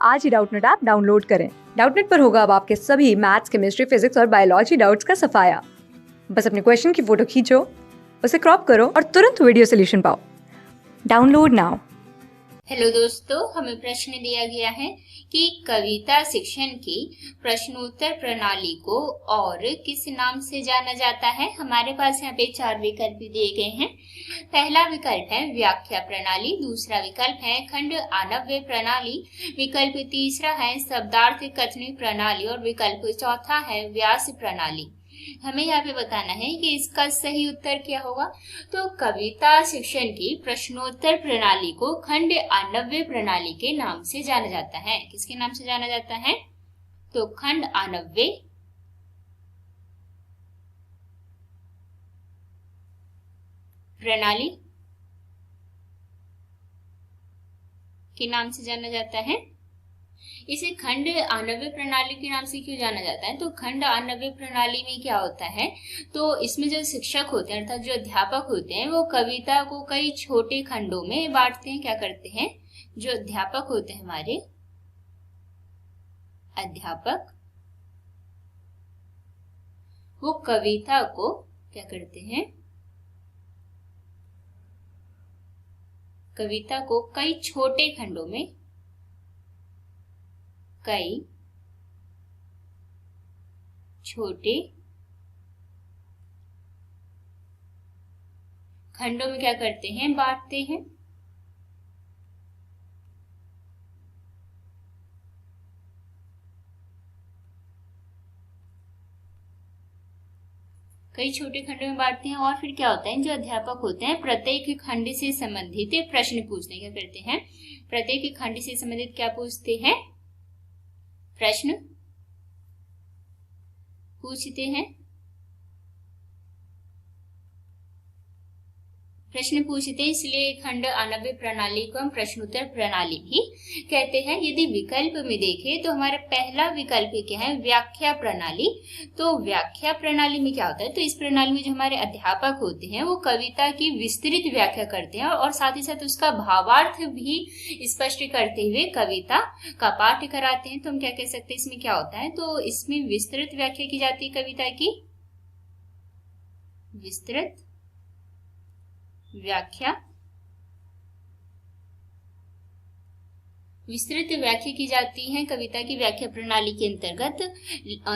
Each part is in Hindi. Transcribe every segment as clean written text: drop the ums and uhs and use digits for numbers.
आज ही डाउटनेट ऐप डाउनलोड करें। डाउटनेट पर होगा अब आपके सभी मैथ्स, केमिस्ट्री, फिजिक्स और बायोलॉजी डाउट्स का सफाया। बस अपने क्वेश्चन की फोटो खींचो, उसे क्रॉप करो और तुरंत वीडियो सोल्यूशन पाओ। Download now. हेलो दोस्तों, हमें प्रश्न दिया गया है कि कविता शिक्षण की प्रश्नोत्तर प्रणाली को और किस नाम से जाना जाता है। हमारे पास यहाँ पे 4 विकल्प दिए गए हैं। पहला विकल्प है व्याख्या प्रणाली, दूसरा विकल्प है खंड आणव्य प्रणाली, विकल्प तीसरा है शब्दार्थ कथनी प्रणाली और विकल्प चौथा है व्यास प्रणाली। हमें यहाँ पे बताना है कि इसका सही उत्तर क्या होगा। तो कविता शिक्षण की प्रश्नोत्तर प्रणाली को खंड आणव्य प्रणाली के नाम से जाना जाता है। किसके नाम से जाना जाता है? तो खंड आणव्य प्रणाली के नाम से जाना जाता है। इसे खंड आणव्य प्रणाली के नाम से क्यों जाना जाता है? तो खंड आणव्य प्रणाली में क्या होता है, तो इसमें जो शिक्षक होते हैं अर्थात जो अध्यापक होते हैं वो कविता को कई छोटे खंडों में बांटते हैं। क्या करते हैं? जो अध्यापक होते हैं हमारे अध्यापक, वो कविता को क्या करते हैं? कविता को कई छोटे खंडों में कई छोटे खंडों में क्या करते हैं? बांटते हैं। कई छोटे खंडों में बांटते हैं और फिर क्या होता है, जो अध्यापक होते हैं प्रत्येक खंड से संबंधित प्रश्न पूछते हैं। क्या करते हैं? प्रत्येक खंड से संबंधित क्या पूछते हैं? प्रश्न पूछते हैं। प्रश्न पूछते हैं, इसलिए खंड आणव्य प्रणाली को हम प्रश्नोत्तर प्रणाली भी कहते हैं। यदि विकल्प में देखें तो हमारा पहला विकल्प क्या है? व्याख्या प्रणाली। तो व्याख्या प्रणाली में क्या होता है? तो इस प्रणाली में जो हमारे अध्यापक होते हैं वो कविता की विस्तृत व्याख्या करते हैं और साथ ही साथ उसका भावार्थ भी स्पष्ट करते हुए कविता का पाठ कराते हैं। तो हम क्या कह सकते हैं इसमें क्या होता है? तो इसमें विस्तृत व्याख्या की जाती है कविता की, विस्तृत व्याख्या, विस्तृत व्याख्या की जाती है कविता की व्याख्या प्रणाली के अंतर्गत।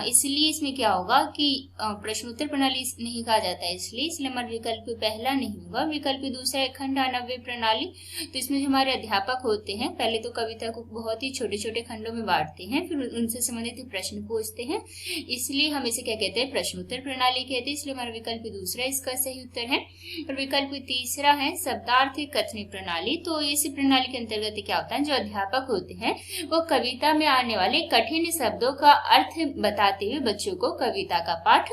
इसलिए इसमें क्या होगा कि प्रश्नोत्तर प्रणाली नहीं कहा जाता है, इसलिए हमारा विकल्प पहला नहीं होगा। विकल्प दूसरा है खंड आणव्य प्रणाली। तो इसमें जो हमारे अध्यापक होते हैं पहले तो कविता को बहुत ही छोटे छोटे खंडों में बांटते हैं, फिर उनसे संबंधित प्रश्न पूछते हैं, इसलिए हम इसे क्या कहते हैं? प्रश्नोत्तर प्रणाली कहते हैं। इसलिए हमारा विकल्प दूसरा इसका सही उत्तर है। और विकल्प तीसरा है शब्दार्थ कथनी प्रणाली। तो इस प्रणाली के अंतर्गत क्या होता है, जो अध्यापक होते हैं वो कविता में आने वाले कठिन शब्दों का अर्थ बताते हुए बच्चों को कविता का पाठ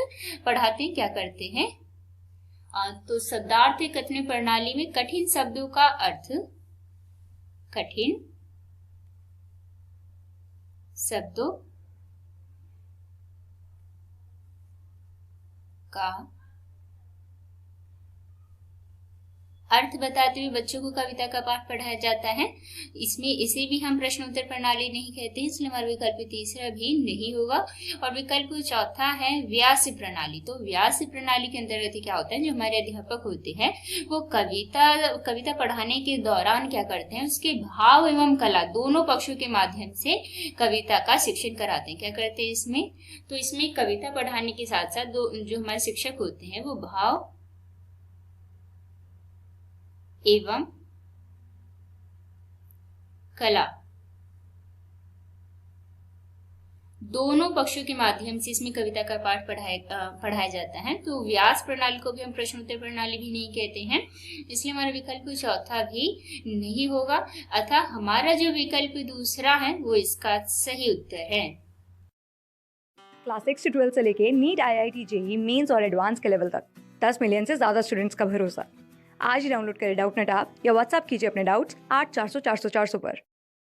पढ़ाते हैं। क्या करते हैं? तो शब्दार्थ कथन प्रणाली में कठिन शब्दों का अर्थ, कठिन शब्दों का अर्थ बताते हुए बच्चों को कविता का पाठ पढ़ाया जाता है। इसमें इसे भी हम प्रश्नोत्तर प्रणाली नहीं कहते, इसलिए हमारा विकल्प तीसरा भी नहीं होगा। और विकल्प चौथा है व्यास प्रणाली। तो व्यास प्रणाली के अंतर्गत क्या होता है, जो हमारे अध्यापक होते हैं वो कविता पढ़ाने के दौरान क्या करते हैं, उसके भाव एवं कला दोनों पक्षों के माध्यम से कविता का शिक्षण कराते हैं। क्या करते हैं इसमें? तो इसमें कविता पढ़ाने के साथ साथ जो हमारे शिक्षक होते हैं वो भाव एवं कला दोनों पक्षों के माध्यम से इसमें कविता का पाठ पढ़ाया जाता है। तो व्यास प्रणाली को भी हम प्रश्नोत्तर प्रणाली भी नहीं कहते हैं, इसलिए हमारा विकल्प चौथा भी नहीं होगा। अतः हमारा जो विकल्प दूसरा है वो इसका सही उत्तर है। क्लास 6 से 12 से लेके नीट, IIT, JEE मेंस और एडवांस के लेवल तक 10 मिलियन से ज्यादा स्टूडेंट्स का भरोसा। आज ही डाउनलोड करें डाउटनेट ऐप या व्हाट्सएप कीजिए अपने डाउट्स 8400 400 400 पर।